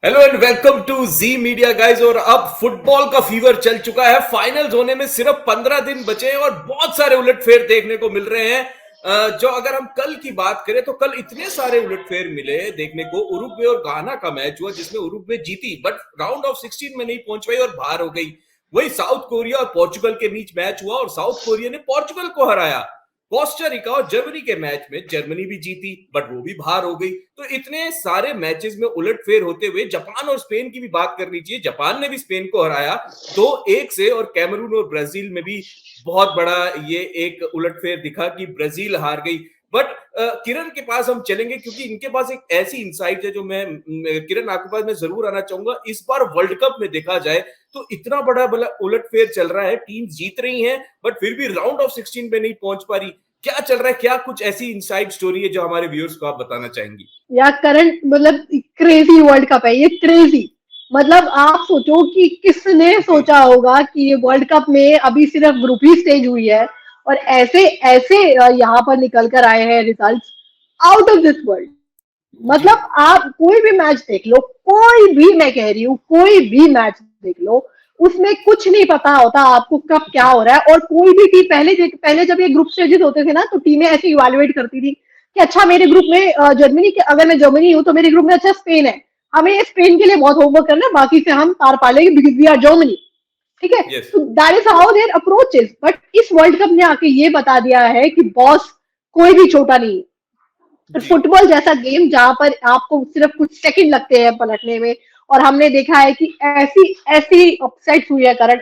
Hello and welcome to Zee media guys. और अब football का फीवर चल चुका है। फाइनल्स होने में सिर्फ 15 दिन बचे हैं और बहुत सारे उलटफेर देखने को मिल रहे हैं। जो अगर हम कल की बात करें तो कल इतने सारे उलटफेर मिले देखने को। उरुग्वे और घाना का मैच हुआ जिसमें उरुग्वे जीती बट राउंड ऑफ 16 में नहीं पहुंच पाई और बाहर हो गई। वही साउथ कोरिया और पोर्चुगल के बीच मैच हुआ और साउथ कोरिया ने पोर्चुगल को हराया। कोस्टा रिका और जर्मनी के मैच में जर्मनी भी जीती बट वो भी बाहर हो गई। तो इतने सारे मैचेस में उलटफेर होते हुए जापान और स्पेन की भी बात करनी चाहिए। जापान ने भी स्पेन को हराया 2-1 से और कैमरून और ब्राजील में भी बहुत बड़ा ये एक उलटफेर दिखा कि ब्राजील हार गई। बट किरण के पास हम चलेंगे क्योंकि इनके पास एक ऐसी इंसाइट है जो मैं किरण आपके पास मैं जरूर आना चाहूंगा। इस बार वर्ल्ड कप में देखा जाए तो इतना बड़ा उलटफेर चल रहा है। टीम जीत रही हैं बट फिर भी राउंड ऑफ 16 में नहीं पहुंच पा रही। क्या चल रहा है? क्या कुछ ऐसी इनसाइड स्टोरी है जो हमारे व्यूअर्स को आप बताना चाहेंगी? या करंट मतलब क्रेजी वर्ल्ड कप है ये, क्रेजी। मतलब आप सोचो कि किसने सोचा होगा कि ये वर्ल्ड कप में अभी सिर्फ ग्रुप ही स्टेज हुई है और ऐसे ऐसे यहाँ पर निकल कर आए हैं results out of this world. जी मतलब आप कोई भी मैच देख लो, कोई भी, मैं कह रही हूँ कोई भी मैच देख लो, उसमें कुछ नहीं पता होता आपको कब क्या हो रहा है। और कोई भी टीम पहले जब ये ग्रुप स्टेजेस होते थे ना तो टीमें ऐसे इवेलुएट करती थी कि अच्छा मेरे ग्रुप में जर्मनी के, अगर मैं जर्मनी हूँ तो मेरे ग्रुप में अच्छा स्पेन है, हमें स्पेन के लिए बहुत होमवर्क करना है, बाकी से हम पार पा लेंगे बिकॉज वी आर जर्मनी। ठीक है, यस तो that is how there approach is. But इस वर्ल्ड कप ने आके ये बता दिया है कि बॉस कोई भी छोटा नहीं है। जी फुटबॉल जैसा गेम जहां पर आपको सिर्फ कुछ सेकंड लगते हैं पलटने में, और हमने देखा है कि ऐसी ऐसी अपसेट्स हुई है करंट,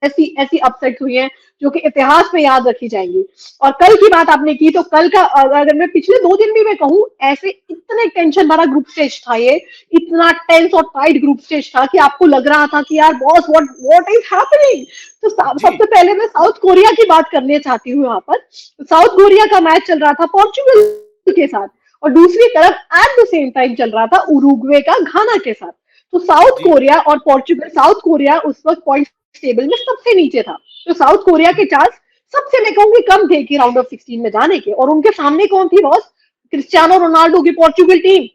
ऐसी ऐसी अपसेट्स हुई हैं जो कि इतिहास में याद रखी जाएंगी। और कल की बात आपने की तो कल का अगर मैं पिछले 2 दिन भी मैं कहूँ, ऐसे इतने टेंशन भरा ग्रुप स्टेज था ये, इतना टेंस और टाइट ग्रुप स्टेज था कि आपको लग रहा था कि यार बॉस व्हाट इज हैपनिंग। तो जी सबसे पहले मैं साउथ कोरिया की बात करने चाहती हूँ यहाँ पर। साउथ कोरिया का मैच चल रहा था पोर्चुगल के साथ और दूसरी तरफ एट द सेम टाइम चल रहा था उरुग्वे का घाना के साथ। तो साउथ जी कोरिया और पोर्चुगल, साउथ कोरिया उस वक्त पॉइंट टेबल में सबसे नीचे था। तो साउथ कोरिया के चांस सबसे, मैं कहूंगी, कम थे कि राउंड ऑफ 16 में जाने के। और उनके सामने कौन थी बॉस? क्रिस्टियानो रोनाल्डो की पोर्चुगल टीम।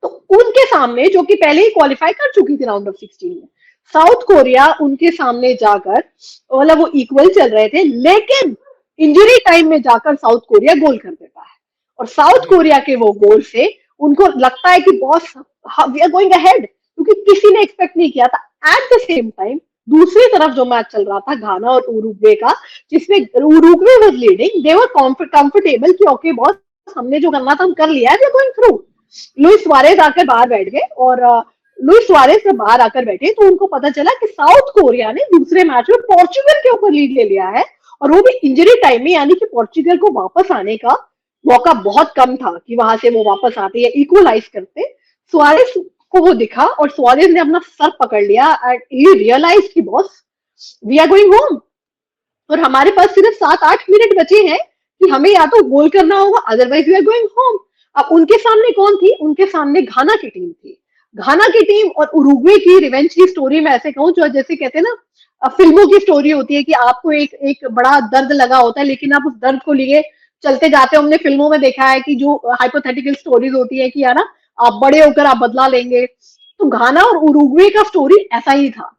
तो उनके सामने, जो कि पहले ही क्वालिफाई कर चुकी थी राउंड ऑफ 16 में, साउथ कोरिया उनके सामने जाकर, मतलब वो इक्वल चल रहे थे, लेकिन इंजरी टाइम में जाकर साउथ कोरिया गोल कर देता है। और साउथ जी कोरिया के वो गोल से उनको लगता है कि boss we are going ahead, क्योंकि किसी ने एक्सपेक्ट नहीं किया था। एट द सेम टाइम दूसरी तरफ जो मैच चल रहा था घाना और उरुग्वे का, जिसमें Uruguay was leading, they were comfortable कि ओके बॉस, हमने जो करना था हम कर लिया है, we are going through. Luis Suarez आकर बाहर बैठ गए और लुइस सुआरेज जब बाहर आकर बैठे तो उनको पता चला कि साउथ कोरिया ने दूसरे मैच में पोर्चुगल के ऊपर लीड ले लिया है, और वो भी इंजरी टाइम में। यानी कि पोर्चुगल को वापस आने का मौका बहुत कम था कि वहां से वो वापस आते या इक्वलाइज करते। सुआरेज को वो दिखा और सुआरेज ने अपना सर पकड़ लिया एंड ही रियलाइज कि boss we are going home और हमारे पास सिर्फ 7-8 मिनट बचे हैं कि हमें या तो गोल करना होगा, otherwise we are going home. अब उनके सामने कौन थी? उनके सामने घाना की टीम थी। घाना की टीम और उरुग्वे की रिवेंज की स्टोरी मैं ऐसे कहूँ, जो जैसे कहते हैं ना, फिल्मों की स्टोरी होती है कि आपको एक एक बड़ा दर्द लगा होता है लेकिन आप उस दर्द को लिए चलते जाते हो। हमने फिल्मों में देखा है कि जो हाइपोथेटिकल स्टोरीज होती है कि यार ना, आप बड़े होकर आप बदला लेंगे। तो घाना और उरुग्वे का स्टोरी ऐसा ही था।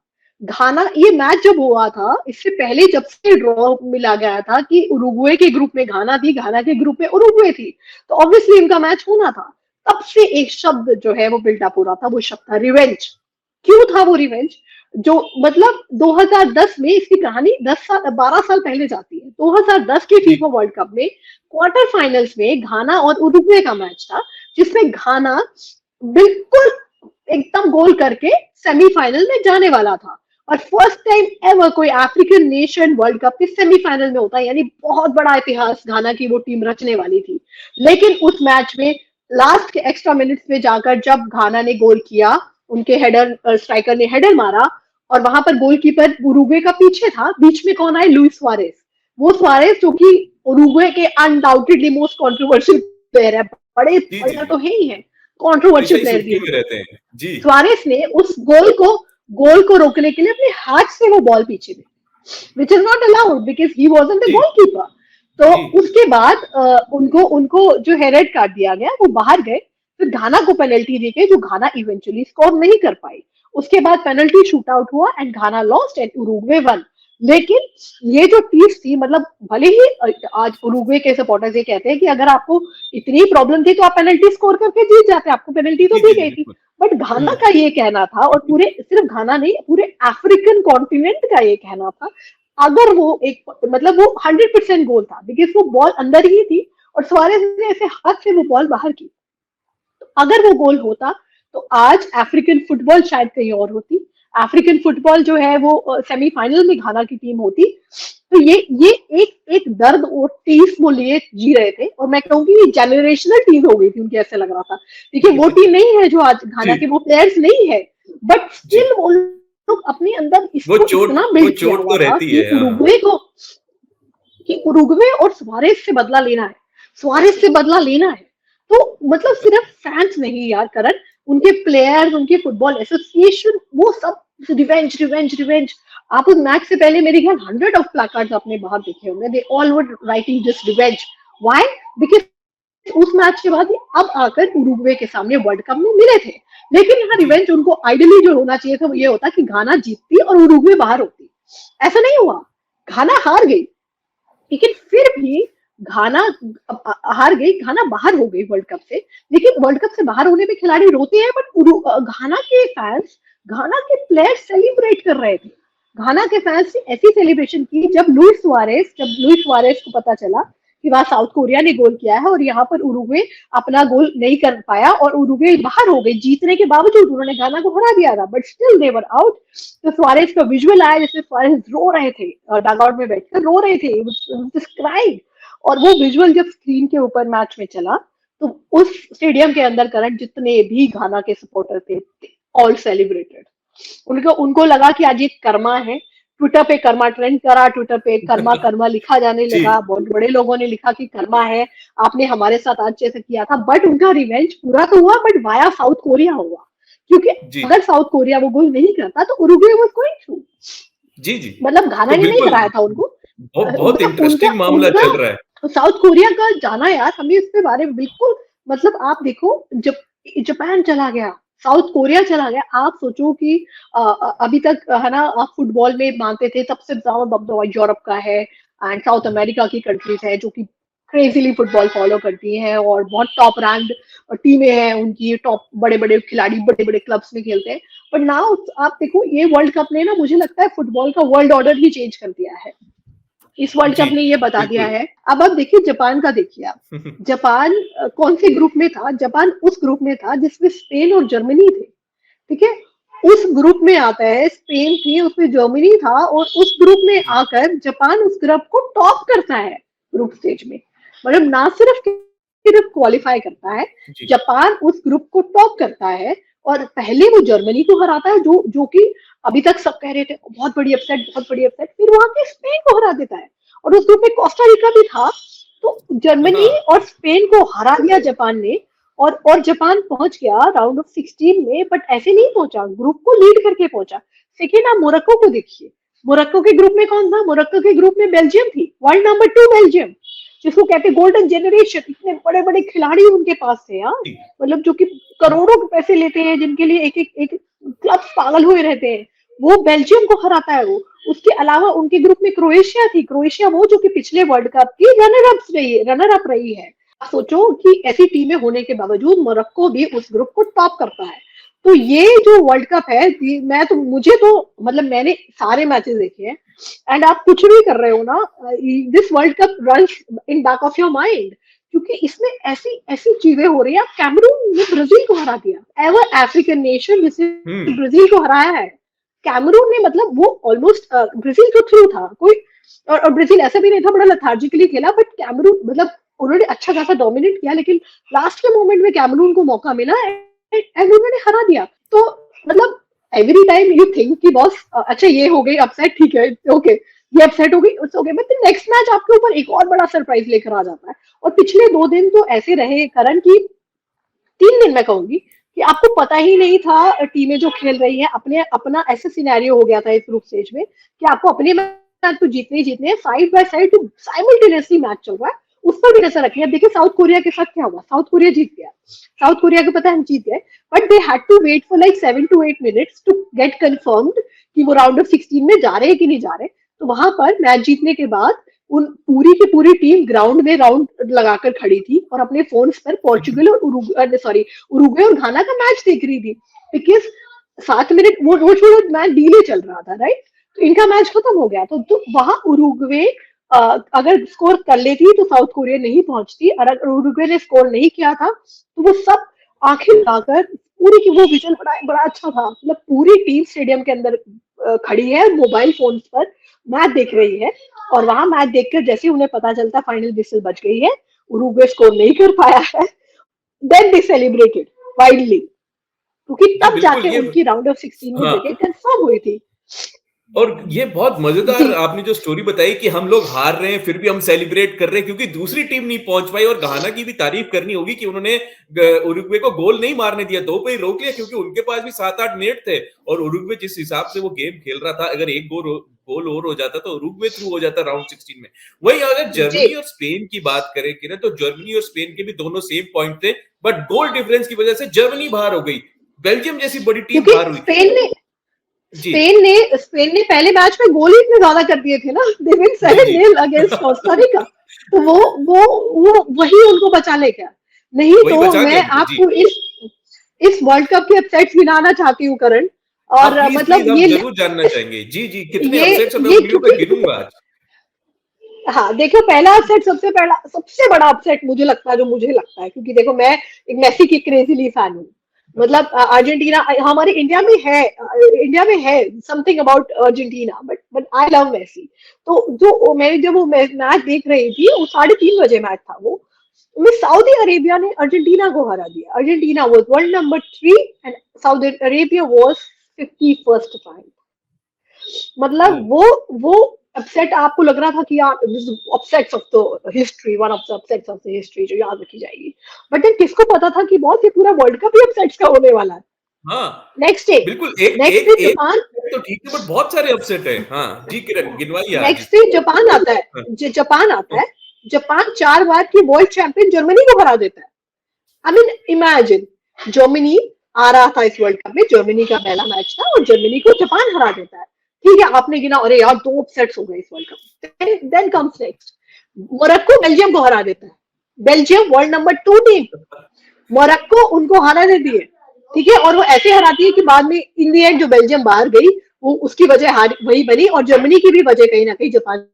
घाना, ये मैच जब हुआ था, इससे पहले जब से ड्रॉ मिला गया था कि उरुग्वे के ग्रुप में घाना थी, घाना के ग्रुप में उरुग्वे थी, तो ऑब्वियसली इनका मैच होना था। तब से एक शब्द जो है वो बिल्डअप हो रहा था, वो शब्द था रिवेंज। क्यों था वो रिवेंज? जो मतलब 2010 में इसकी कहानी 10 साल 12 साल पहले जाती है। 2010 के जी फीफा वर्ल्ड कप में क्वार्टर फाइनल्स में घाना और उरुग्वे का मैच था, जिसमें घाना बिल्कुल एकदम गोल करके सेमीफाइनल में जाने वाला था। और फर्स्ट टाइम एवर कोई अफ्रीकन नेशन वर्ल्ड कप के सेमीफाइनल में होता है, यानी बहुत बड़ा इतिहास घाना की वो टीम रचने वाली थी। लेकिन उस मैच में लास्ट के एक्स्ट्रा मिनट्स में जाकर जब घाना ने गोल किया, उनके हेडर स्ट्राइकर ने हेडर मारा और वहां पर गोलकीपर उरुग्वे का पीछे था, बीच में कौन आए? Luis Suarez. वो सुआरेज जो कि उरुग्वे के अनडाउटेडली मोस्ट कंट्रोवर्शियल प्लेयर है, बड़े जी जी प्लेयर जी तो है ही है, हमेशा कंट्रोवर्शियल ही प्लेयर भी सुर्खी है। में रहते हैं। जी सुआरेस ने उस गोल को रोकने के लिए अपने हाथ से वो बॉल पीछे दे, which is not allowed because he wasn't the जी गोलकीपर। तो जी उसके बाद उनको उनको जो है रेड कार्ड दिया गया, वो बाहर गए। फिर घाना को पेनल्टी दी गई जो घाना इवेंचुअली स्कोर नहीं कर पाई। उसके बाद पेनल्टी शूट आउट हुआ and Ghana lost and Uruguay one. लेकिन ये जो टीस थी, मतलब भले ही आज उरुग्वे के सपोर्टर्स ये कहते हैं कि अगर आपको इतनी प्रॉब्लम थी तो आप पेनल्टी स्कोर करके जीत जाते, आपको पेनल्टी तो जी दी जी गई थी। बिल्कुल। बट घाना का ये कहना था, और पूरे सिर्फ घाना नहीं, पूरे अफ्रीकन कॉन्टिनेंट का ये कहना था, अगर वो एक मतलब वो 100% गोल था, बिकॉज वो बॉल अंदर ही थी और सुआरेज ने ऐसे हाथ से वो बॉल बाहर की। तो अगर वो गोल होता तो आज अफ्रीकन फुटबॉल शायद कहीं और होती। अफ्रीकन फुटबॉल जो है वो सेमीफाइनल में घाना की टीम होती। तो ये एक एक दर्द और टीस वो लिए जी रहे थे, और मैं कहूंगी ये जनरेशनल टीम हो गई थी उनकी, ऐसे लग रहा था। देखिए वो टीम नहीं है जो आज घाना जी के, वो प्लेयर्स नहीं है, बट जी। स्टिल वो लोग अपने अंदर वो इसको चोट इतना वो बिल्ड किया चोट हुआ तो था रहती है, हाँ। कि उरुग्वे और सुआरेज से बदला लेना है, सुआरेज से बदला लेना है। तो मतलब सिर्फ फैंस नहीं यार करण, उनके प्लेयर्स, उनके फुटबॉल एसोसिएशन, वो सब रिवेंज रिवेंज रिवेंज। आप उस मैच से पहले मेरे ख्याल 100 ऑफ प्लाकार्ड्स आपने बाहर देखे होंगे, they all were writing this revenge. Why? Because उस मैच के बाद अब आकर उरुग्वे के सामने वर्ल्ड कप में मिले थे। लेकिन यहाँ जी रिवेंज उनको आइडियली जो होना चाहिए था वो ये होता कि घाना जीतती और उरुग्वे बाहर होती। ऐसा नहीं हुआ, घाना हार गई, लेकिन फिर भी घाना हार गई, घाना बाहर हो गई वर्ल्ड कप से। लेकिन वर्ल्ड कप से बाहर होने पे खिलाड़ी रोते हैं, बट घाना के फैंस, घाना के प्लेयर्स सेलिब्रेट कर रहे थे। घाना के फैंस ने ऐसी सेलिब्रेशन की जब लुइस सुआरेज को पता चला कि वहां साउथ कोरिया ने गोल किया है और यहाँ पर उरुग्वे अपना गोल नहीं कर पाया और उरुग्वे बाहर हो गई। जीतने के बावजूद उन्होंने घाना को हरा दिया था, but still they were out. तो सुआरेज का विजुअल आया जिसमें सुआरेज रो रहे थे, डगआउट में बैठकर रो रहे थे, और वो विजुअल जब स्क्रीन के ऊपर मैच में चला तो उस स्टेडियम के अंदर करंट जितने भी घाना के सपोर्टर थे, ऑल सेलिब्रेटेड। उनको उनको लगा कि आज ये कर्मा है। ट्विटर पे कर्मा ट्रेंड करा, ट्विटर पे कर्मा कर्मा लिखा जाने जी लगा, बहुत बड़े लोगों ने लिखा कि कर्मा है, आपने हमारे साथ अच्छे से किया था। बट उनका रिवेंज पूरा तो हुआ, बट वाया साउथ कोरिया हुआ, क्योंकि जी अगर साउथ कोरिया वो गोल नहीं करता तो उरुग्वे वाज गोइंग थ्रू। जी जी। मतलब घाना तो ने नहीं बिल्कुल कराया था उनको। बहुत मतलब उनका इंटरेस्टिंग मामला उनका चल रहा है। साउथ कोरिया का जाना यार, हमें इसके बारे में बिल्कुल, मतलब आप देखो, जब जापान चला गया, साउथ कोरिया चला गया, आप सोचो कि अभी तक है ना, आप फुटबॉल में मानते थे सबसे ज्यादा दबदबा यूरोप का है एंड साउथ अमेरिका की कंट्रीज है जो कि क्रेजीली फुटबॉल फॉलो करती हैं और बहुत टॉप रैंक्ड टीमें हैं उनकी, टॉप बड़े बड़े खिलाड़ी बड़े बड़े क्लब्स में खेलते हैं। पर नाउ आप देखो, ये वर्ल्ड कप ने ना, मुझे लगता है फुटबॉल का वर्ल्ड ऑर्डर ही चेंज कर दिया है। इस वर्ल्ड जी कप ने ये बता दिया बिल्कुल। है। अब आप देखिए जापान का, देखिए आप, जापान कौन से ग्रुप में था? जापान उस ग्रुप में था जिसमें स्पेन और जर्मनी थे, ठीक है। उस ग्रुप में आता है, स्पेन थी, उसमें जर्मनी था, और उस ग्रुप में जी आकर जापान उस ग्रुप को टॉप करता है ग्रुप स्टेज में। मतलब ना सिर्फ क्वालिफाई करता है, जी जापान उस ग्रुप को टॉप करता है, और पहले वो जर्मनी को हराता है, जो कि अभी तक सब कह रहे थे बहुत बड़ी अपसेट, बहुत बड़ी अपसेट, फिर वहां के स्पेन को हरा देता है। और उस ग्रुप में कोस्टा रिका भी था। तो जर्मनी हाँ और स्पेन को हरा दिया जापान ने, और जापान पहुंच गया राउंड ऑफ 16 में। बट ऐसे नहीं पहुंचा, ग्रुप को लीड करके पहुंचा। सेकेंड आप मोरक्को को देखिए, मोरक्को के ग्रुप में कौन था? मोरक्को के ग्रुप में बेल्जियम थी, वर्ल्ड नंबर 2 बेल्जियम, जिसको कहते हैं गोल्डन जनरेशन। इतने बड़े बड़े खिलाड़ी उनके पास थे यार, जी मतलब जो कि करोड़ों के पैसे लेते हैं, जिनके लिए एक एक एक क्लब पागल हुए रहते हैं, वो बेल्जियम को हराता है वो। उसके अलावा उनके ग्रुप में क्रोएशिया थी, क्रोएशिया वो जो कि पिछले वर्ल्ड कप की रनर अप रही है। आप सोचो कि ऐसी टीमें होने के बावजूद मोरक्को भी उस ग्रुप को टॉप करता है। तो ये जो वर्ल्ड कप है, मुझे तो मतलब मैंने सारे मैचेस देखे हैं, एंड आप कुछ भी कर रहे हो ना, this world cup runs in back of your mind, क्योंकि इसमें ऐसी ऐसी चीजें हो रही है। कैमरून ने ब्राजील को हरा दिया, एवर अफ्रीकन नेशन जिसने हम्म। ब्राजील को हराया है। कैमरून ने, मतलब वो ऑलमोस्ट ब्राजील तो थ्रू था कोई, और ब्राजील ऐसा भी नहीं था बड़ा लथार्जिकली खेला, बट कैमरून मतलब उन्होंने अच्छा खासा डोमिनेट किया, लेकिन लास्ट के मोमेंट में कैमरून को मौका मिला एंड उन्होंने हरा दिया। तो मतलब एवरी टाइम यू थिंक कि बॉस अच्छा ये हो गई अपसेट, ठीक है, ओके, ये अपसेट हो गई, it's okay, but next match आपके ऊपर एक और बड़ा सरप्राइज लेकर आ जाता है। और पिछले 2 दिन तो ऐसे रहे करण की, 3 दिन मैं कहूंगी, कि आपको पता ही नहीं था टीमें जो खेल रही है, अपने अपना ऐसा सिनेरियो हो गया था इस ग्रुप स्टेज में कि आपको अपने मैच तो जीतने ही जीतने हैं, side by side simultaneously match चल रहा है, उस पर भी नजर रखिए। अब देखिए साउथ कोरिया के साथ क्या हुआ, साउथ कोरिया जीत गया, साउथ कोरिया को पता है हम जीत गए, but they had to wait for like 7 to 8 minutes to get confirmed कि वो राउंड ऑफ 16 में जा रहे हैं कि नहीं जा रहे। तो वहां पर मैच जीतने के बाद उन पूरी की पूरी टीम ग्राउंड में राउंड लगाकर खड़ी थी और अपने फोन्स पर पोर्चुगल और उरुग्वे और घाना का मैच देख रही थी, बिकॉज 7 मिनट वो छोड़ो मैच डीले चल रहा था, राइट। तो इनका मैच खत्म हो गया, तो वहां उरुग्वे अगर स्कोर कर लेती तो साउथ कोरिया नहीं पहुंचती, और अगर उरुग्वे ने स्कोर नहीं किया था तो वो सब आंखें लगाकर पूरी की वो विजन बड़ा अच्छा था। मतलब पूरी टीम स्टेडियम के अंदर खड़ी है, मोबाइल फोन पर मैच देख रही है, और वहां मैच देखकर जैसे उन्हें पता चलता फाइनल विसल बच गई है, उरुग्वे स्कोर नहीं कर पाया है, देन दे सेलिब्रेटेड वाइडली, क्योंकि जी तब बिल्कुल जाके ये उनकी राउंड ऑफ 16 में हाँ जगह कंफर्म हुई थी। और ये बहुत मजेदार जी आपने जो स्टोरी बताई कि हम लोग हार रहे हैं फिर भी हम सेलिब्रेट कर रहे हैं क्योंकि दूसरी टीम नहीं पहुंच पाई। और घाना की भी तारीफ करनी होगी कि उन्होंने उरुग्वे को गोल नहीं मारने दिया, 2 पे ही रोक लिया क्योंकि उनके पास भी 7-8 मिनट थे। और उरुग्वे जिस हिसाब से वो गेम खेल रहा था, अगर एक गोल और हो जाता तो उरुग्वे थ्रू हो जाता राउंड 16 में। वही अगर जी जर्मनी और स्पेन की बात करें कि ना, तो जर्मनी और स्पेन के भी दोनों सेम पॉइंट थे, बट गोल डिफरेंस की वजह से जर्मनी बाहर हो गई, बेल्जियम जैसी बड़ी टीम क्योंकि बाहर हुई। जी स्पेन ने पहले मैच में गोल ही इतने ज्यादा कर दिए थे ना, they win the 7-0 against the Costa Rica. तो वो वही उनको बचा ले गया। नहीं वही तो बचा गया मैं उनको जी। आपको इस वर्ल्ड कप के अपसेट्स गिनाना चाहती हूँ करण। हाँ और प्लीज प्लीज मतलब हम ये जरूर जानना चाहेंगे जी जी, कितने ये अपसेट्स मैं ये उंगलियों पे क्योंकि गिनूंगा आज। हाँ देखो, पहला अपसेट सबसे बड़ा अपसेट मुझे लगता है, जो मुझे लगता है, क्योंकि देखो मैं एक मेसी की क्रेजीली फैन हूँ। मतलब अर्जेंटीना हमारे इंडिया में है something about Argentina, but I love Messi. तो जो मैं जब वो मैच देख रही थी, वो 3:30 बजे मैच था वो, में सऊदी अरेबिया ने अर्जेंटीना को हरा दिया। Argentina was world number 3 and Saudi Arabia was 51st rank. ओ मतलब वो अपसेट आपको लग रहा था कि यार upsets of the history, one of the upsets of the history जो याद रखी जाएगी। बट देन किसको पता था कि बहुत ये पूरा वर्ल्ड कप ही अपसेट्स का होने वाला है। हाँ नेक्स्ट डे बिल्कुल, एक नेक्स्ट एक डे एक जापान तो ठीक है बट बहुत सारे अपसेट है। हाँ जी किरण गिनवाइए आज। नेक्स्ट डे जापान आता है। हाँ, जापान आता हाँ, है। जापान 4 बार की वर्ल्ड चैंपियन जर्मनी को हरा देता है। आई मीन इमेजिन, जर्मनी आ रहा था इस वर्ल्ड कप में, जर्मनी का पहला मैच था और जर्मनी को जापान हरा देता है। ठीक है, आपने गिना, अरे यार 2 अपसेट्स हो गए इस world cup. Then comes next, Morocco Belgium को हरा देता है। Belgium world number 2 team, Morocco उनको हरा देती है। ठीक है, और वो ऐसे हराती है कि बाद में इन दी एंड जो बेल्जियम बाहर गई, वो उसकी वजह हार वही बनी, और जर्मनी की भी वजह कहीं ना कहीं जापान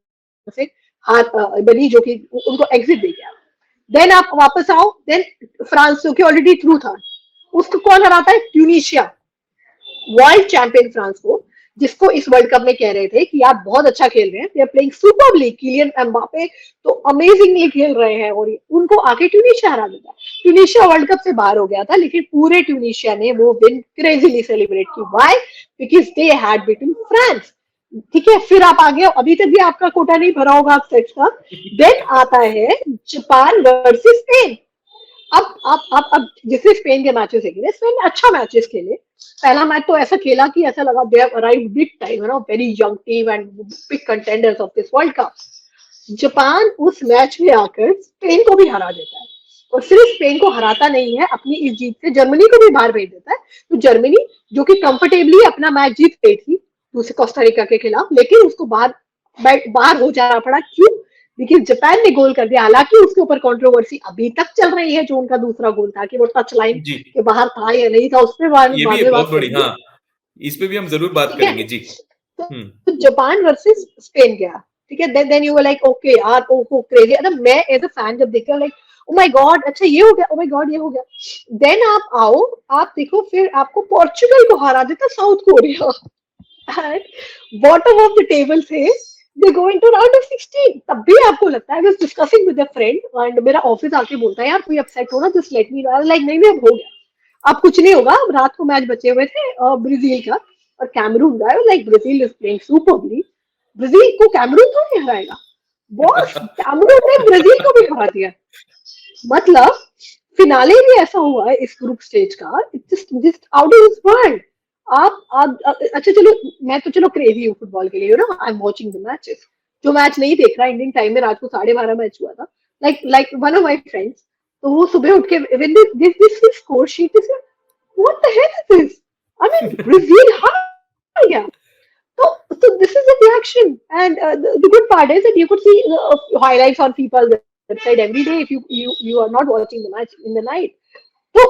से हार बनी, जो कि उनको एग्जिट दे गया। देन आप वापस आओ, देन फ्रांस जो कि ऑलरेडी थ्रू था, उसको कौन हराता है? ट्यूनिशिया, वर्ल्ड चैंपियन फ्रांस को, जिसको इस वर्ल्ड कप में कह रहे थे कि आप बहुत अच्छा खेल रहे हैं, they are playing superbly, Kylian Mbappe तो अमेजिंगली खेल रहे हैं, और उनको आके ट्यूनिशिया हरा देता है। ट्यूनिशिया वर्ल्ड कप से बाहर हो गया था, लेकिन पूरे ट्यूनिशिया ने वो विन क्रेजीली सेलिब्रेट की। Why? Because they had beaten France. ठीक है, फिर आप आगे, अभी तक भी आपका कोटा नहीं भरा होगा अपसेट्स का। देन आता है जापान वर्सेस स्पेन। अब जिसने स्पेन के मैचेस खेले, स्पेन ने अच्छा मैचेस खेले। पहला मैच तो ऐसा खेला कि ऐसा लगा they have arrived big time, you know, very young team and big contenders of this world cup. Japan उस मैच में आकर स्पेन को भी हरा देता है, और सिर्फ स्पेन को हराता नहीं है, अपनी इस जीत से जर्मनी को भी बाहर भेज देता है। तो जर्मनी जो कि कंफर्टेबली अपना मैच जीत गई थी दूसरे कोस्टारिका के खिलाफ, लेकिन उसको बाहर हो जाना पड़ा। क्यों? देखिए जापान ने गोल कर दिया, हालांकि उसके ऊपर कंट्रोवर्सी अभी तक चल रही है, जो उनका दूसरा गोल था कि वो टच लाइन जी के बाहर था या नहीं था, उस पर बाद ये भी में एक बहुत बात बड़ी, करेंगे। हाँ इस पे भी हम जरूर बात ठीक है, करेंगे जी। तो, हम्म तो जापान वर्सेस स्पेन गया। ठीक है, then you were like okay यार, ओ क्रेजी। अरे मैं एज अ फैन जब देखा, लाइक ओ माय गॉड, अच्छा ये हो गया, ओ माय गॉड ये हो गया। देन आप आओ, आप देखो, फिर आपको पोर्चुगल को हरा देता south Korea, bottom of the table से दे गो इनटू राउंड ऑफ 16। तब भी आपको लगता है, I was discussing with a friend, and मेरा ऑफिस आके बोलता है यार कोई अपसेट हो ना, just let me know. Like नहीं नहीं, अब हो गया, अब कुछ नहीं होगा। अब रात को मैच बचे हुए थे ब्राजील का और कैमरून का, like Brazil is playing superbly, Brazil को कैमरून तो नहीं हराएगा। बॉस, कैमरून ने ब्राजील को भी हरा दिया। मतलब फिनाले भी ऐसा हुआ है इस ग्रुप स्टेज का, it's just out of this world. आप अच्छा चलो, मैं तो चलो क्रेजी हूँ फुटबॉल के लिए, you know, I am watching the matches. जो मैच नहीं देख रहा इंडियन टाइम में रात को 12:30 मैच हुआ था, like one of my friends, तो वो सुबह उठ के when this score sheet is like, what the hell is this? I mean, Brazil हार गया. So this is the reaction, and the good part is that you could see highlights on people's website every day if you are not watching the match in the night. तो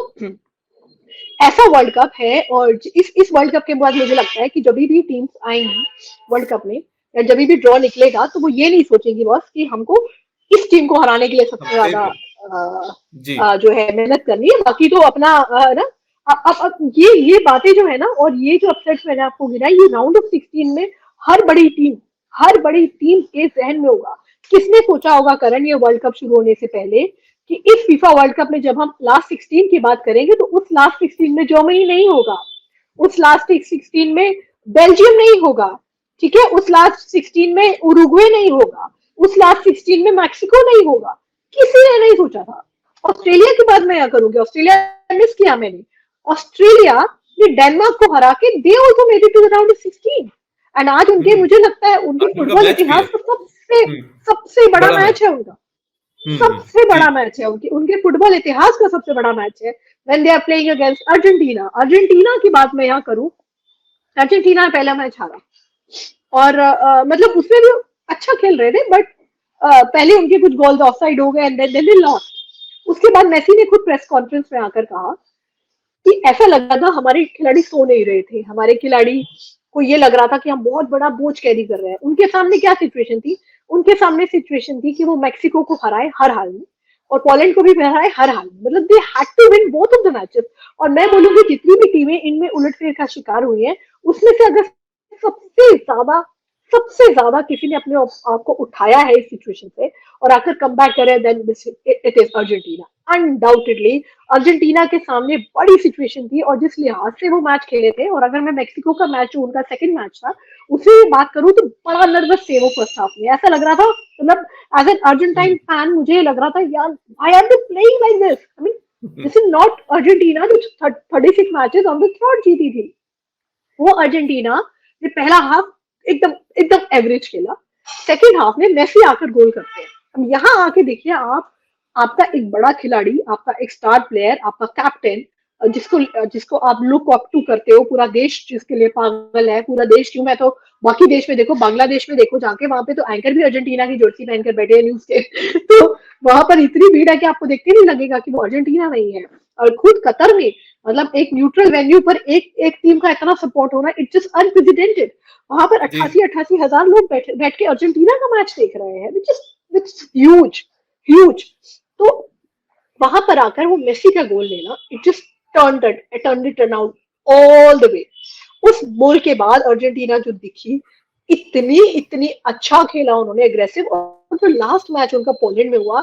ऐसा world cup है, और इस world cup के बाद मुझे लगता है कि जब भी टीम्स आएंगी वर्ल्ड कप में, या जब भी ड्रॉ निकलेगा, तो वो ये नहीं सोचेंगी बस कि हमको इस टीम को हराने के लिए सबसे ज्यादा जो है मेहनत करनी है, बाकी तो अपना ना अब ये बातें जो है ना, और ये जो अपसेट्स मैंने आपको गिनाई, ये राउंड ऑफ 16 में हर बड़ी टीम के जहन में होगा. किसने सोचा होगा करण, ये वर्ल्ड कप शुरू होने से पहले, कि इस फीफा वर्ल्ड कप में जब हम लास्ट 16 की बात करेंगे, तो उस लास्ट 16 में जर्मनी नहीं होगा, उस लास्ट 16 में बेल्जियम नहीं होगा, ठीक है, उस लास्ट 16 में उरुग्वे नहीं होगा, उस लास्ट 16 में मैक्सिको नहीं होगा. किसी ने नहीं सोचा था. ऑस्ट्रेलिया की बात मैं यहाँ करूंगी, ऑस्ट्रेलिया मिस किया मैंने. ऑस्ट्रेलिया ने डेनमार्क को हरा के they also made it to the round of 16, and आज उनके मुझे लगता है उनके फुटबॉल इतिहास का सबसे बड़ा मैच है उनका. सबसे बड़ा मैच है उनके फुटबॉल इतिहास का सबसे बड़ा मैच है when they are playing against Argentina. Argentina की बात मैं यहाँ करूं, अर्जेंटीना पहला मैच हारा, और मतलब उसमें भी अच्छा खेल रहे थे, बट पहले उनके कुछ गोल्स ऑफसाइड हो गए एंड देन दे लॉस्ट. उसके बाद मेसी ने खुद प्रेस कॉन्फ्रेंस में आकर कहा कि ऐसा लगा था हमारे खिलाड़ी सो नहीं रहे थे, हमारे खिलाड़ी को ये लग रहा था कि हम बहुत बड़ा बोझ कैरी कर रहे हैं. उनके सामने क्या सिचुएशन थी? उनके सामने सिचुएशन थी कि वो मैक्सिको को हराए हर हाल में, और पोलैंड को भी हराए हर हाल में. मतलब they had to win both of the matches. और मैं बोलूंगी जितनी भी टीमें इनमें उलटफेर का शिकार हुई है, उसमें से अगर सबसे ज्यादा किसी ने अपने आप को उठाया है इस सिचुएशन से और आकर कम बैक करे, then it is Argentina. Undoubtedly Argentina के सामने बड़ी सिचुएशन थी, और जिस लिहाज से वो मैच खेले थे, और अगर मैं मैक्सिको का मैच जो उनका सेकंड मैच था उससे बात करूं, तो बड़ा नर्वस थे वो फर्स्ट हाफ में. ऐसा लग रहा था, मतलब एज एन अर्जेंटाइन फैन मुझे लग रहा था, यार why are they playing like this? I mean this is not Argentina जो 36 मैचेस ऑन द थर्ड जीती थी. वो अर्जेंटीना ने पहला हाफ एकदम एवरेज खेला, सेकेंड हाफ में मेसी आकर गोल करते हैं. अब यहाँ आके देखिए आप, आपका एक बड़ा खिलाड़ी, आपका एक स्टार प्लेयर, आपका कैप्टन, जिसको आप लुक अप टू करते हो, पूरा देश जिसके लिए पागल है, पूरा देश क्यों, मैं तो बाकी देश में देखो, बांग्लादेश में देखो जाके, वहां पे तो एंकर भी अर्जेंटीना की जर्सी पहनकर बैठे हैं न्यूज के. तो वहां पर इतनी भीड़ है कि आपको देखते नहीं लगेगा कि वो अर्जेंटीना नहीं है. और खुद कतर में, मतलब एक न्यूट्रल वेन्यू पर एक टीम का इतना सपोर्ट होना, इट्स जस्ट अनप्रेसिडेंटेड. वहां पर 88 हजार लोग बैठ के अर्जेंटीना का मैच देख रहे हैं, विच इज ह्यूज. तो वहां पर आकर वो मेसी का गोल लेना, it just turned it around all the way. उस गोल के बाद अर्जेंटीना जो दिखी, इतनी अच्छा खेला उन्होंने, एग्रेसिव. और जो लास्ट मैच उनका पोलैंड में हुआ,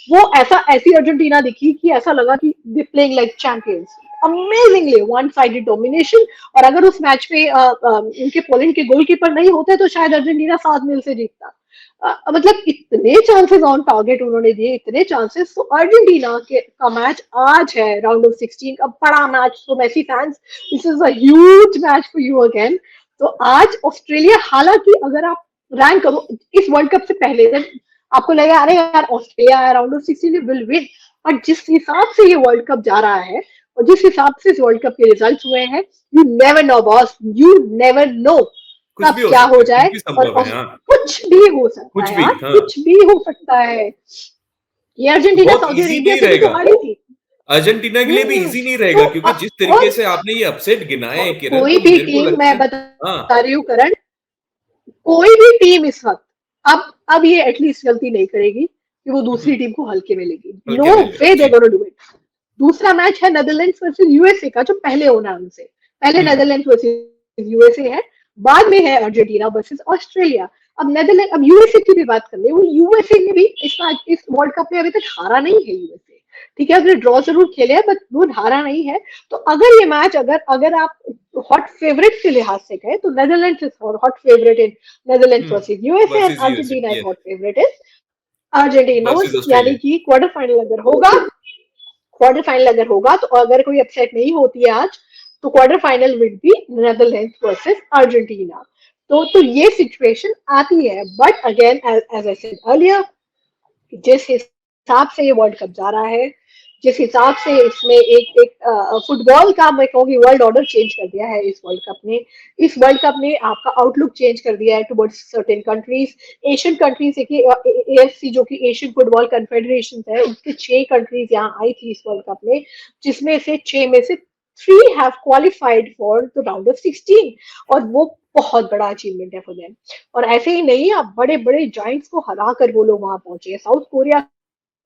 वो ऐसी अर्जेंटीना दिखी कि ऐसा लगा कि दे playing like champions. Amazingly one sided domination. और अगर उस मैच में उनके पोलैंड के गोलकीपर नहीं होते तो शायद अर्जेंटीना 7-0 से जीतता. मतलब इतने चांसेस ऑन टारगेट उन्होंने दिए, इतने चांसेस. तो अर्जेंटीना का मैच आज है राउंड ऑफ 16 का बड़ा मैच. तो Messi fans, this is a huge match for you again. तो आज ऑस्ट्रेलिया, हालांकि अगर आप रैंक करो इस वर्ल्ड कप से पहले, आपको लगेगा अरे यार Australia round of 16 will win, और जिस हिसाब से ये वर्ल्ड कप जा रहा है और जिस हिसाब से इस वर्ल्ड कप के रिजल्ट्स हुए हैं, you never know boss, you never know कब क्या हो जाए. और कुछ भी हो सकता है यार, कुछ भी हो सकता है. ये अर्जेंटीना सऊदी अरेबिया से हारी थी. अर्जेंटीना के लिए भी इजी नहीं रहेगा, क्योंकि जिस तरीके से आपने ये अपसेट गिनाए, कोई भी टीम, मैं बता रही हूँ करण, कोई भी टीम इस वक्त अब ये एटलीस्ट गलती नहीं करेगी कि वो दूसरी टीम को हल्के में लेगी. No way they gonna do it. दूसरा मैच है नेदरलैंड्स वर्सेस यूएसए का, जो पहले होना है उनसे. पहले नेदरलैंड्स वर्सेस यूएसए है, बाद में है अर्जेंटीना वर्सेस ऑस्ट्रेलिया. अब यूएसए की भी बात कर ले, वो यूएसए ने भी इस वर्ल्ड कप में अभी तक हारा नहीं है. यूएसए ठीक है, उसने ड्रॉ जरूर खेले है, बट वो हारा नहीं है. तो अगर ये मैच, अगर आप हॉट फेवरेट के लिहाज से कहें, तो Netherlands is hot favourite in Netherlands versus USA, and Argentina is hot favourite in Argentina. यानी कि क्वार्टर फाइनल अगर होगा, तो अगर कोई अपसेट नहीं होती है आज, तो quarter final will be Netherlands versus Argentina. तो ये सिचुएशन आती है. But again, as I said earlier, जिस हिसाब से ये वर्ल्ड कप जा रहा है, जिस हिसाब से इसमें एक एक फुटबॉल का मैं कहूँगी वर्ल्ड ऑर्डर चेंज कर दिया है इस वर्ल्ड कप ने। इस वर्ल्ड कप ने आपका आउटलुक चेंज कर दिया है towards certain countries. Asian countries देखिए, एएफसी जो कि एशियन फुटबॉल कन्फेडरेशन है, उसके 6 कंट्रीज यहाँ आई थी इस वर्ल्ड कप में, जिसमें से 6 में से 3 have qualified for the round of 16, और वो बहुत बड़ा अचीवमेंट है फॉर देम। और ऐसे ही नहीं, आप बड़े बड़े जाइंट्स को हरा कर वो लोग वहां पहुंचे हैं। साउथ कोरिया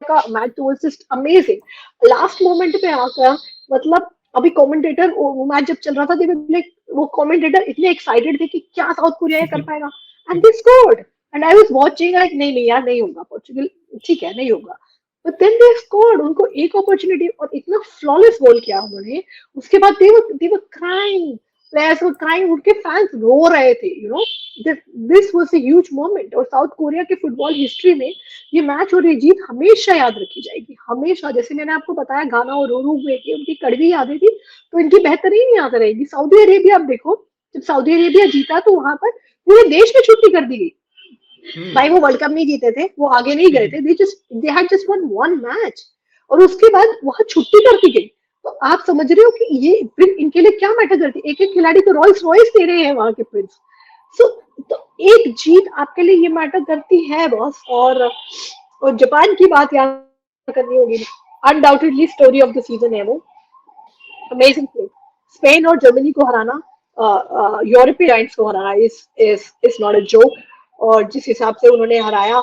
का मैच तो was just amazing. Last moment पे आकर, मतलब अभी कमेंटेटर, वो मैच जब चल रहा था, लाइक वो कमेंटेटर इतने एक्साइटेड थे कि क्या साउथ कोरिया ये कर पाएगा, and they scored, and I was watching like नहीं नहीं यार, नहीं होगा पोर्चुगल, ठीक है नहीं होगा, बट देन दे स्कोर्ड। उनको एक अपॉर्चुनिटी और इतना फ्लॉलेस गोल किया उन्होंने। उसके बाद they were crying, players were crying, उनके फैंस रो रहे थे, you know, this was a huge moment. और साउथ कोरिया के फुटबॉल हिस्ट्री में ये मैच और ये जीत हमेशा याद रखी जाएगी, हमेशा। जैसे मैंने आपको बताया घाना और उरुग्वे की उनकी कड़वी यादें थी, तो इनकी बेहतरीन याद रहेगी। सऊदी अरेबिया आप देखो, जब सऊदी अरेबिया जीता तो वहां पर पूरे देश में छुट्टी कर दी गई। भाई वो वर्ल्ड कप नहीं जीते थे, वो आगे नहीं गए थे, they had just one one match, और उसके बाद वहां छुट्टी कर दी गई। तो आप समझ रहे हो कि ये फिर इनके लिए क्या मैटर करती है। एक एक खिलाड़ी को रॉयल्स रॉयल्स दे रहे हैं वहां के प्रिंस। सो तो एक जीत आपके लिए ये मैटर करती है बॉस। और जापान की बात यहाँ करनी होगी, undoubtedly story of the season है वो, अमेजिंग प्ले। स्पेन और जर्मनी को हराना, यूरोपीय जायंट्स को हराना इज नॉट अ जोक। और जिस हिसाब से उन्होंने हराया,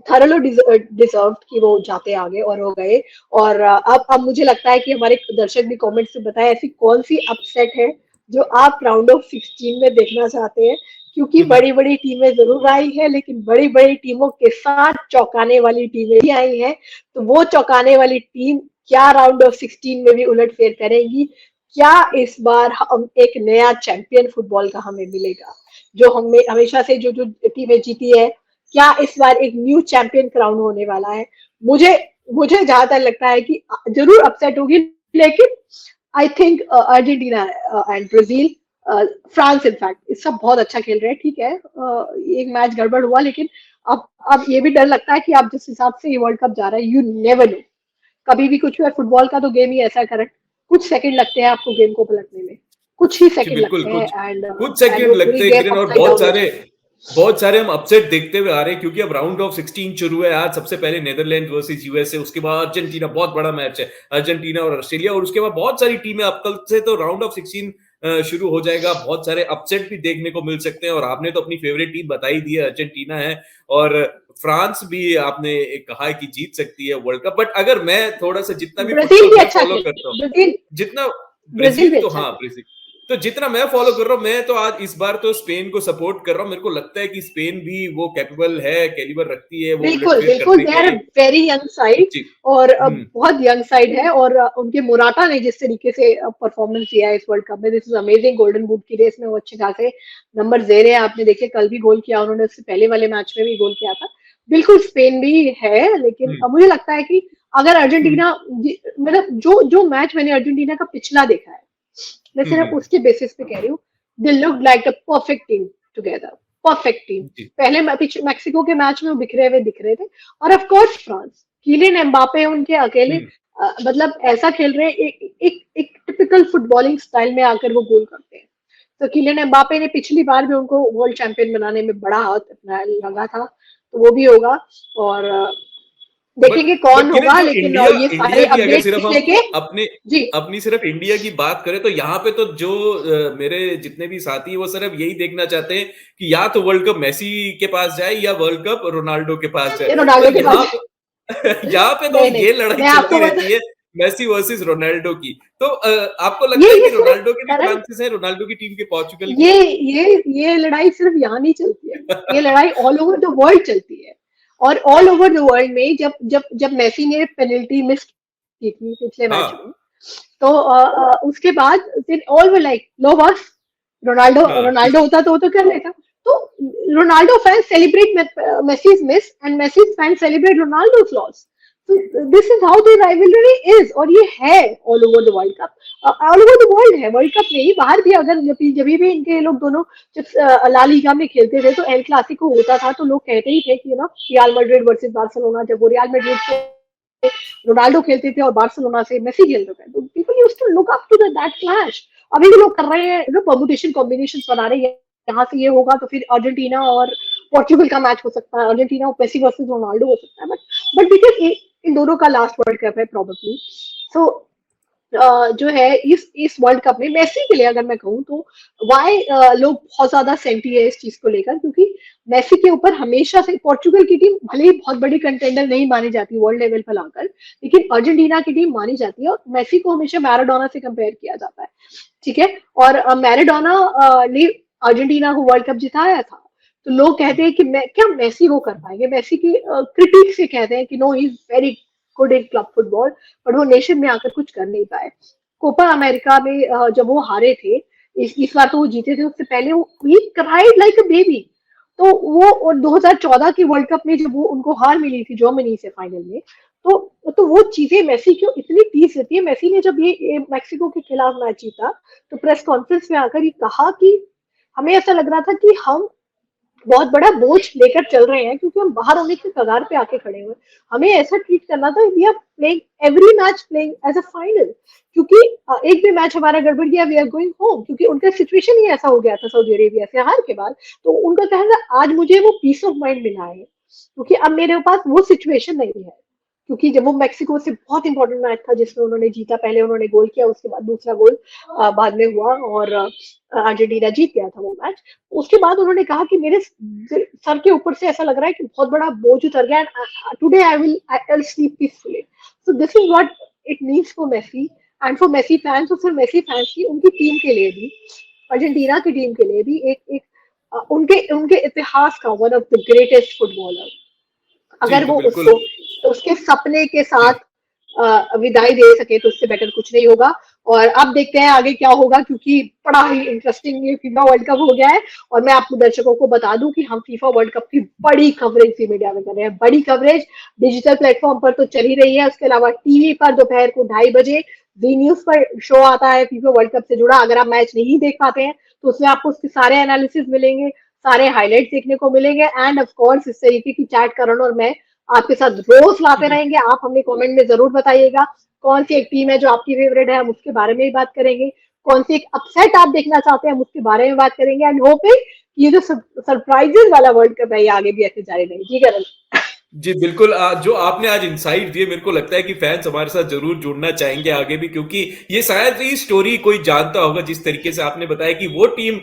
थरलो डिजर्व कि वो जाते आगे और हो गए। और अब मुझे लगता है कि हमारे दर्शक भी कमेंट्स में बताएं ऐसी कौन सी अपसेट है जो आप राउंड ऑफ 16 में देखना चाहते हैं, क्योंकि बड़ी बड़ी टीमें जरूर आई है, लेकिन बड़ी बड़ी टीमों के साथ चौंकाने वाली टीमें भी आई हैं। तो वो चौंकाने वाली टीम क्या राउंड ऑफ 16 में भी उलटफेर करेंगी? क्या इस बार हम एक नया चैंपियन फुटबॉल का हमें मिलेगा, जो हमें हमेशा से जो जो टीमें जीती है, क्या इस बार एक न्यू चैंपियन क्राउन होने वाला है? मुझे मुझे जहां तक लगता है कि जरूर अपसेट होगी, लेकिन I think Argentina and Brazil, France in fact, इस सब बहुत अच्छा खेल रहे हैं, ठीक है, एक मैच गड़बड़ हुआ, लेकिन अब ये भी डर लगता है कि आप जिस हिसाब से ये वर्ल्ड कप जा रहा है, यू नेवर नो, कभी भी कुछ भी। फुटबॉल का तो गेम ही ऐसा है, कुछ सेकंड लगते हैं आपको गेम को पलटने में, कुछ ही सेकंड लगते हैं, एंड कुछ सेकंड लगते हैं किरण, और बहुत सारे हम अपसेट देखते हुए आ रहे हैं, क्योंकि अब राउंड ऑफ 16 शुरू है। आज सबसे पहले नीदरलैंड वर्सेस यूएसए, उसके बाद अर्जेंटीना, बहुत बड़ा मैच है, अर्जेंटीना और ऑस्ट्रेलिया, और उसके बाद बहुत सारी टीमें। अब कल से तो राउंड ऑफ 16 शुरू हो जाएगा, बहुत सारे अपसेट भी देखने को मिल सकते हैं। और आपने तो अपनी फेवरेट टीम बताई दी है, अर्जेंटीना है, और फ्रांस भी आपने कहा है कि जीत सकती है वर्ल्ड कप। बट अगर मैं थोड़ा सा जितना भी फुटबॉल फॉलो करता हूँ, जितना ब्राजील तो हाँ ब्राजील, तो जितना मैं फॉलो कर रहा हूँ, मैं तो आज इस बार तो स्पेन को सपोर्ट कर रहा हूँ। मेरे को लगता है कि स्पेन भी वो कैपेबल है, कैलिबर रखती है, वो बिल्कुल बिल्कुल, they are very young side, और बहुत यंग साइड है। और उनके मोराटा ने जिस तरीके से परफॉर्मेंस दिया है इस वर्ल्ड कप में, this is amazing. Golden boot की रेस में वो अच्छे खासे नंबर दे रहे हैं। आपने देखे कल भी गोल किया उन्होंने, उससे पहले वाले मैच में भी गोल किया था। बिल्कुल स्पेन भी है, लेकिन मुझे लगता है कि अगर अर्जेंटीना, मतलब जो जो मैच मैंने अर्जेंटीना का पिछला देखा है, मैं सिर्फ उसके बेसिस पे कह रही हूँ, they look like a perfect team together, perfect team. पहले मैक्सिको के मैच में वो बिखरे हुए दिख रहे थे। और of course France, Kylian Mbappe उनके अकेले, मतलब ऐसा खेल रहे हैं, एक टिपिकल फुटबॉलिंग स्टाइल में आकर वो गोल करते हैं। तो किलियन एम्बापे ने पिछली बार भी उनको वर्ल्ड चैंपियन बनाने में बड़ा हाथ अपना लगा था, तो वो भी होगा। और देखेंगे कौन होगा। लेकिन ये सारे अपडेट्स लेके अपनी सिर्फ इंडिया की बात करें तो यहाँ पे तो जो मेरे जितने भी साथी हैं वो सिर्फ यही देखना चाहते हैं कि या तो वर्ल्ड कप मेसी के पास जाए या वर्ल्ड कप रोनाल्डो के पास जाए। यहाँ पे तो ये लड़ाई चलती रहती है, मेसी वर्सेस रोनाल्डो की। तो आपको लगता है कि रोनाल्डो के भी चांसेस हैं, रोनाल्डो की टीम के पोर्चुगल की? ये लड़ाई सिर्फ यहाँ नहीं चलती है, ये लड़ाई ऑल ओवर द वर्ल्ड चलती है। और ऑल ओवर द वर्ल्ड में जब जब जब मेसी ने पेनल्टी मिस की थी पिछले मैच में, तो उसके बाद ऑल वर लाइक लो बस, रोनाल्डो होता तो वो तो कर लेता। तो Ronaldo fans celebrate Messi's miss and Messi's fans celebrate Ronaldo's loss. तो this is how the rivalry is, और ये है all over the world cup, all over the world है। वर्ल्ड कप नहीं, बाहर भी अगर जब भी इनके लोग दोनों जब ला लीगा में खेलते थे तो एल क्लासिको होता था, तो लोग कहते ही थे कि ना रियल मैड्रिड वर्सेस बार्सिलोना, जब वो रियल मैड्रिड रोनाल्डो खेलते थे और बार्सिलोना से मेसी खेलते थे, तो people used to look up to that clash. अभी भी लोग कर रहे हैं, परमुटेशन कॉम्बिनेशन बना रहे हैं, यहाँ से ये होगा तो फिर अर्जेंटीना और पोर्चुगल का मैच हो सकता है, अर्जेंटीना और मेसी वर्सेस रोनाल्डो हो सकता है, बट बिकॉज इन दोनों का लास्ट वर्ल्ड कप है प्रोबेबली, सो जो है इस वर्ल्ड कप में मेसी के लिए अगर मैं कहूँ तो वाई लोग बहुत ज्यादा सेंटी है इस चीज को लेकर, क्योंकि मेसी के ऊपर हमेशा से पोर्चुगल की टीम भले ही बहुत बड़ी कंटेंडर नहीं मानी जाती वर्ल्ड लेवल पर लाकर, लेकिन अर्जेंटीना की टीम मानी जाती है और मेसी को हमेशा मैराडोना से कंपेयर किया जाता है, ठीक है। और मैराडोना ने अर्जेंटीना को वर्ल्ड कप जिताया था, तो लोग कहते हैं कि क्या मेसी वो कर पाएंगे, मेसी की क्रिटिक से कहते हैं कि no he is very good in club football, but वो नेशन में आकर कुछ कर नहीं पाए। कोपा अमेरिका में जब वो हारे थे, इस बार तो वो जीते थे, उससे पहले वो he cried like a baby. तो वो 2014 के वर्ल्ड कप में जब वो उनको हार मिली थी जर्मनी से फाइनल में, तो वो चीजें मेसी को इतनी पीस देती है। मेसी ने जब ये मैक्सिको के खिलाफ मैच जीता, तो प्रेस कॉन्फ्रेंस में आकर ये कहा कि हमें ऐसा लग रहा था कि हम बहुत बड़ा बोझ लेकर चल रहे हैं, क्योंकि हम बाहर होने की कगार पे आके खड़े हुए, हमें ऐसा ट्रीट करना था, we are playing every match playing as a final, क्योंकि एक भी मैच हमारा गड़बड़ गया वी आर गोइंग होम, क्योंकि उनका सिचुएशन ही ऐसा हो गया था सऊदी अरेबिया से हार के बाद। तो उनका कहना आज मुझे वो पीस ऑफ माइंड मिला है, क्योंकि अब मेरे पास वो सिचुएशन नहीं है, क्योंकि जब वो मैक्सिको से बहुत इंपॉर्टेंट मैच था जिसमें उन्होंने जीता, पहले उन्होंने गोल किया, उसके बाद दूसरा गोल बाद में हुआ और अर्जेंटीना जीत गया था वो मैच। उसके बाद उन्होंने कहा कि मेरे सर के ऊपर से ऐसा लग रहा है कि बहुत बड़ा बोझ उतर गया, today I will sleep peacefully. So this is what it means for Messi and for Messi fans, और सिर्फ मेसी फैंस की, उनकी टीम के लिए भी, अर्जेंटीना की टीम के लिए भी एक उनके उनके इतिहास का one of the greatest footballer, जी, अगर तो वो बिल्कुल। उसको उसके सपने के जी। साथ विदाई दे सके तो उससे बेटर कुछ नहीं होगा। और अब देखते हैं आगे क्या होगा, क्योंकि बड़ा ही इंटरेस्टिंग ये फीफा वर्ल्ड कप हो गया है। और मैं आपको दर्शकों को बता दूं कि हम फीफा वर्ल्ड कप की बड़ी कवरेज सी मीडिया में कर रहे हैं, बड़ी कवरेज डिजिटल प्लेटफॉर्म पर तो चल ही रही है, उसके अलावा टीवी पर दोपहर को 2:30 बजे वी न्यूज पर शो आता है फीफा वर्ल्ड कप से जुड़ा। अगर आप मैच नहीं देख पाते हैं तो उसमें आपको उसके सारे एनालिसिस मिलेंगे, सारे हाईलाइट देखने को मिलेंगे, एंड ऑफ कोर्स इस तरीके की चैट करण और मैं आपके साथ रोज लाते रहेंगे। आप हमें कमेंट में जरूर बताइएगा कौन सी एक टीम है जो आपकी फेवरेट है, हम उसके बारे में ही बात करेंगे, कौन सी एक अपसेट आप देखना चाहते हैं हम उसके बारे में बात करेंगे, एंड होपिंग ये जो सरप्राइजेस वाला वर्ल्ड कप है ये आगे भी ऐसे जारी रहेगी। जी करण। जी बिल्कुल, जो आपने आज इंसाइट दिए, मेरे को लगता है कि फैंस हमारे साथ जरूर जुड़ना चाहेंगे आगे भी, क्योंकि ये शायद ही स्टोरी कोई जानता होगा जिस तरीके से आपने बताया कि वो टीम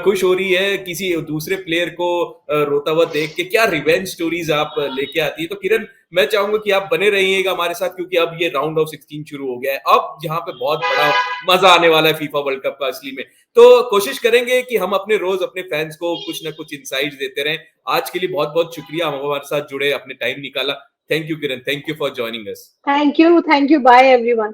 खुश हो रही है किसी दूसरे प्लेयर को रोता हुआ देख के, क्या रिवेंज स्टोरीज आप लेके आती है। तो किरण, मैं चाहूंगा कि आप बने रहिएगा हमारे साथ, क्योंकि अब ये राउंड ऑफ 16 शुरू हो गया है, अब यहाँ पे बहुत बड़ा मजा आने वाला है फीफा वर्ल्ड कप का असली में। तो कोशिश करेंगे कि हम अपने रोज अपने फैंस को कुछ ना कुछ इंसाइट्स देते रहें। आज के लिए बहुत बहुत शुक्रिया, हम हमारे साथ जुड़े, अपने टाइम निकाला। Thank you Kiran, thank you for joining us. Thank you bye everyone.